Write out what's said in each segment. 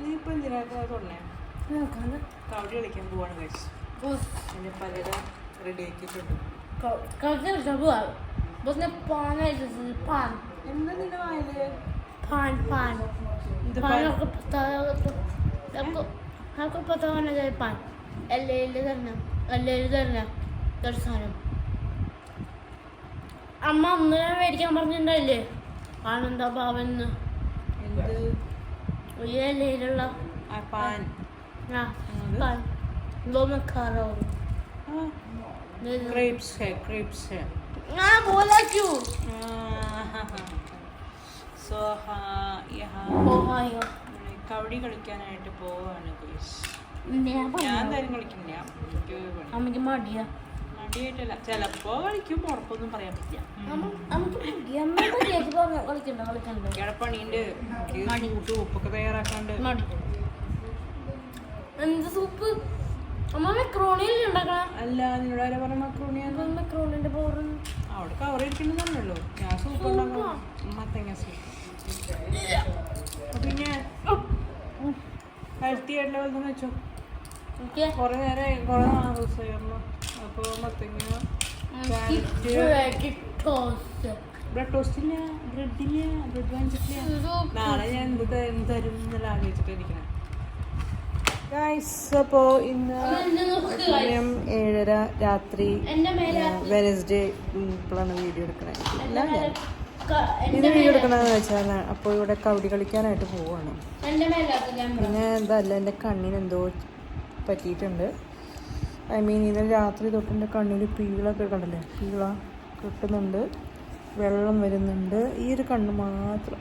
നീ ഇപ്പൊ എന്തിനാ തുടങ്ങേ? കബഡി കളിക്കാൻ പോവാണ് കഴിച്ചു. അതിന്റെ പലരും റെഡി ആക്കിയിട്ടുണ്ട്. എന്താ നിന്റെ വായില്? അമ്മ ഒന്നിനെ മേടിക്കാൻ പറഞ്ഞിട്ടുണ്ടായില്ലേ? ആനന്ദ ഭവന്ന് ഇലയിലുള്ള പാൻ കബഡി കളിക്കാനായിട്ട് പോവാണ്. ഞാൻ എന്തായാലും കളിക്കില്ല. അമ്മക്ക് മടിയാ. മടിയായിട്ടല്ല, ചിലപ്പോ കളിക്കും, ഉറപ്പൊന്നും പറയാൻ പറ്റില്ല. പണിയുണ്ട്, ഉപ്പൊക്കെ തയ്യാറാക്കാണ്ട്. എന്ത് സൂപ്പ്? അമ്മ മെക്രോണിയല്ലേ ഉണ്ടാക്കണം? അല്ല, നിന്നോട് ആരാ പറഞ്ഞ മക്രോണിയാണ്? മെക്രോണിന്റെ പൗഡർ അവിടെ കവർ ഇരിക്കണമെന്നുണ്ടല്ലോ. ഞാൻ സൂപ്പ് ഉണ്ടാക്കാം, മത്തങ്ങ സൂപ്പ്. പിന്നെ ഹെൽത്തി ആയിട്ടുള്ള വല്ലതും വെച്ചോ. കുറെ നേരം കുറെ ദിവസമായി അമ്മ. അപ്പോൾ മത്തങ്ങ, ബ്രെഡ് ടോസ്റ്റ് ഇല്ല, ബ്രെഡ് വാങ്ങിച്ചിട്ടില്ല. നാളെ ഞാൻ എന്ത് തരും എന്നുള്ള ആലോചിച്ചിട്ടിരിക്കണം. അപ്പോൾ ഇന്ന് സമയം 7:30 രാത്രി, വെനസ്ഡേ. ഇപ്പോഴാണ് വീഡിയോ എടുക്കണേ. ഇത് വീഡിയോ എടുക്കണമെന്ന് വെച്ചാൽ അപ്പോൾ ഇവിടെ കബഡി കളിക്കാനായിട്ട് പോവാണ്. പിന്നെ എന്തല്ല, എൻ്റെ കണ്ണിന് എന്തോ പറ്റിയിട്ടുണ്ട്. ഇന്നലെ രാത്രി തൊട്ട് എൻ്റെ കണ്ണിൽ പീളൊക്കെ കണ്ടല്ലേ, പീള കിട്ടുന്നുണ്ട്, വെള്ളം വരുന്നുണ്ട്. ഈ ഒരു കണ്ണ് മാത്രം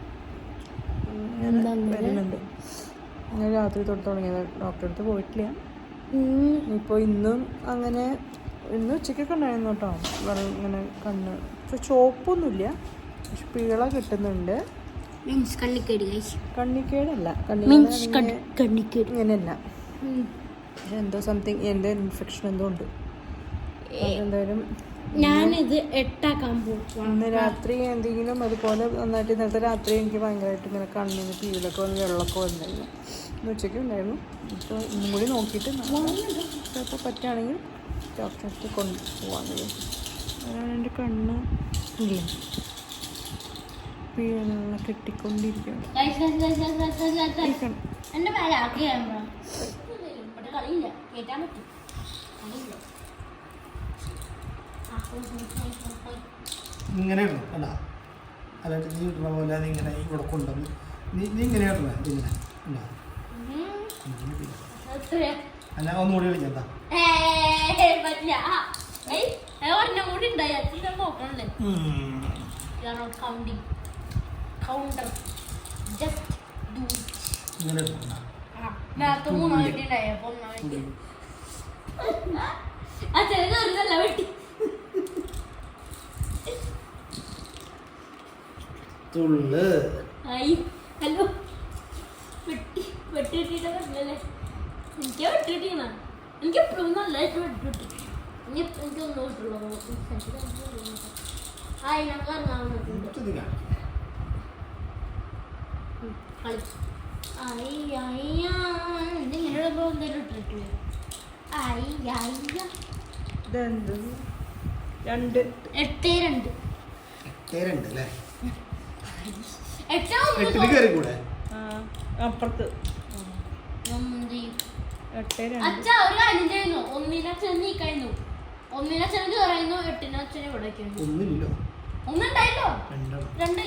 വരുന്നുണ്ട്. ഇന്നലെ രാത്രി തൊട്ട് തുടങ്ങിയത്. ഡോക്ടറെ അടുത്ത് പോയിട്ടില്ല. ഇപ്പോൾ ഇന്നും അങ്ങനെ, ഇന്ന് ഉച്ചയ്ക്കൊക്കെ ഉണ്ടായിരുന്നു കേട്ടോ. വെള്ളം ഇങ്ങനെ കണ്ണ്, പക്ഷെ ചോപ്പൊന്നുമില്ല, പക്ഷെ പീള കിട്ടുന്നുണ്ട്. കണ്ണിക്കേടല്ല, ഇങ്ങനെയല്ല, എന്തോ സംതിങ്, എൻ്റെ ഇൻഫെക്ഷൻ എന്തോ ഉണ്ട്. എന്തായാലും ഞാനിത് 8 പോകും. ഇന്ന് രാത്രി എന്തെങ്കിലും അതുപോലെ നന്നായിട്ട്. ഇന്നത്തെ രാത്രി എനിക്ക് ഭയങ്കരമായിട്ട് ഇങ്ങനെ കണ്ണിന് പീലൊക്കെ വന്ന് വെള്ളമൊക്കെ വന്നിരുന്നു. ഇന്ന് ഉച്ചയ്ക്ക് ഉണ്ടായിരുന്നു. ഇപ്പോൾ ഇന്നും കൂടി നോക്കിയിട്ട് ചിലപ്പോൾ പറ്റുകയാണെങ്കിൽ ഡോക്ടറെ അടുത്ത് കൊണ്ടുപോകാൻ കഴിയും. അതാണ് എൻ്റെ കണ്ണ് ഇല്ല, പീല കെട്ടിക്കൊണ്ടിരിക്കുകയാണ്. ഇങ്ങനെ ഇടണം അല്ല, അല്ലാണ്ട് നീ ഇടുന്ന പോലെ അതിങ്ങനെ ഇവിടെ കൊണ്ടുവന്ന് നീ ഇങ്ങനെ ഇടണം. ഇതിങ്ങനെ അല്ല, ഒന്നുകൂടി കളിക്കാം. ഇങ്ങനെ ഇടണം. തുള്ള് ഹലോ, വെട്ടിട്ടല്ലേ? എനിക്ക് വെട്ടിട്ടീന, എനിക്ക് എപ്പോഴും നല്ലതായിട്ട് വെട്ടിട്ട് എനിക്കൊന്നും വിട്ടുള്ളൂ. ഞാൻ കറങ്ങാവുന്നുണ്ട് കളി. ഇങ്ങനെയുള്ള എന്തെങ്കിലും ഇട്ടിട്ട് ഇതെന്ത് 2 8 അല്ലേ? 8 കയറി കൂടെ അപ്പുറത്ത് 8 അച്ഛാ ഒരു കാര്യം ചെയ്യുന്നു. 1 അച്ഛൻ നീക്കായിരുന്നു, 1 അച്ഛൻ കയറായിരുന്നു, 8 അച്ഛൻ ഇവിടെ ഒന്നുമില്ലോ, ഒന്നുണ്ടായില്ലോ, 2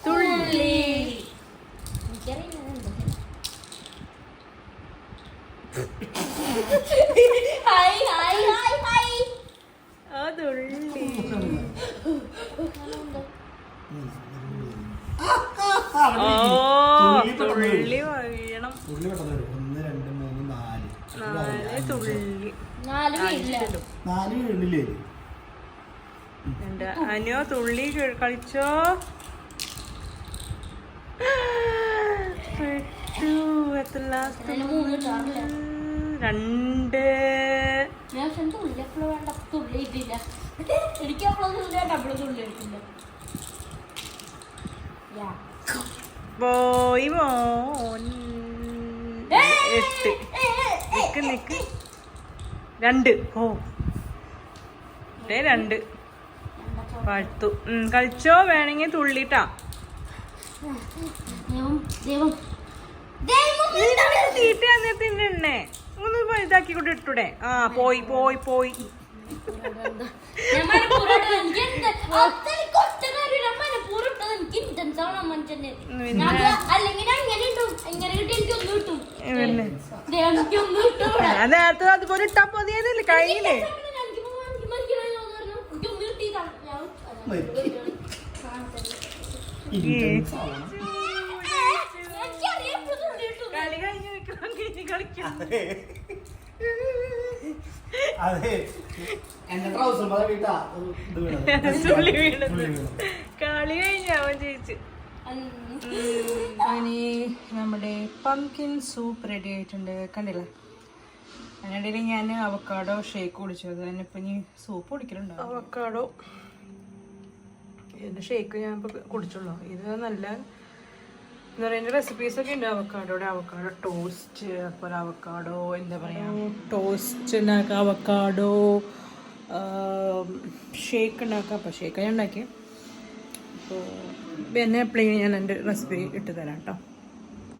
തുള്ളി. തുള്ളി വീഴണം. 1 2 3 4 തുള്ളി 4 വീണില്ലേ? അനു തുള്ളി കളിച്ചോ. എത്ര ലാസ്റ്റ് 2 ഞാൻ തുള്ളി എപ്പോഴും വേണ്ട തുള്ളി ഇട്ടില്ല എനിക്ക് അപ്പോഴൊന്നും ഇല്ല അപ്പോഴും തുള്ളി ഇട്ടില്ല പോയി മോൻ 8 നിക്ക് 2 ഓ 2 പഴുത്തു കളിച്ചോ വേണമെങ്കിൽ തുള്ളിട്ടാ തീറ്റ തിന്നെ ഒന്ന് ഇതാക്കി കൊണ്ട് ഇട്ടൂടെ ആ പോയി പോയി പോയി നേരത്തെ അതുപോലെ ഇട്ടാ മതിയതല്ലേ കഴിഞ്ഞില്ലേ കളി കഴിഞ്ഞ് കളിക്കാം അതെ എന്റെ ട്രൗസർ വീട്ടാ കളി കഴിഞ്ഞ അവൻ ജയിച്ചു ഇനി നമ്മുടെ പംകിൻ സൂപ്പ് റെഡി ആയിട്ടുണ്ട് കണ്ടില്ലേ അതിനിടയിൽ ഞാൻ അവക്കാഡോ ഷേക്ക് കുടിച്ചു അത് തന്നെ ഇപ്പം ഇനി സൂപ്പ് കുടിക്കലുണ്ടോ അവക്കാഡോ ഇതിൻ്റെ ഷേക്ക് ഞാൻ ഇപ്പോൾ കുടിച്ചുള്ളൂ ഇത് നല്ല എന്താ പറയുക റെസിപ്പീസൊക്കെ ഉണ്ട് അവക്കാഡോ ടോസ്റ്റ് അതുപോലെ അവക്കാഡോ എന്താ പറയുക ടോസ്റ്റ് ഉണ്ടാക്കുക അവക്കാഡോ ഷേക്ക് ഉണ്ടാക്കുക അപ്പോൾ ഷേക്ക് ഞാൻ ഉണ്ടാക്കി അപ്പോൾ പിന്നെ എപ്പോഴെങ്കിലും ഞാൻ എൻ്റെ റെസിപ്പി ഇട്ട് തരാം കേട്ടോ.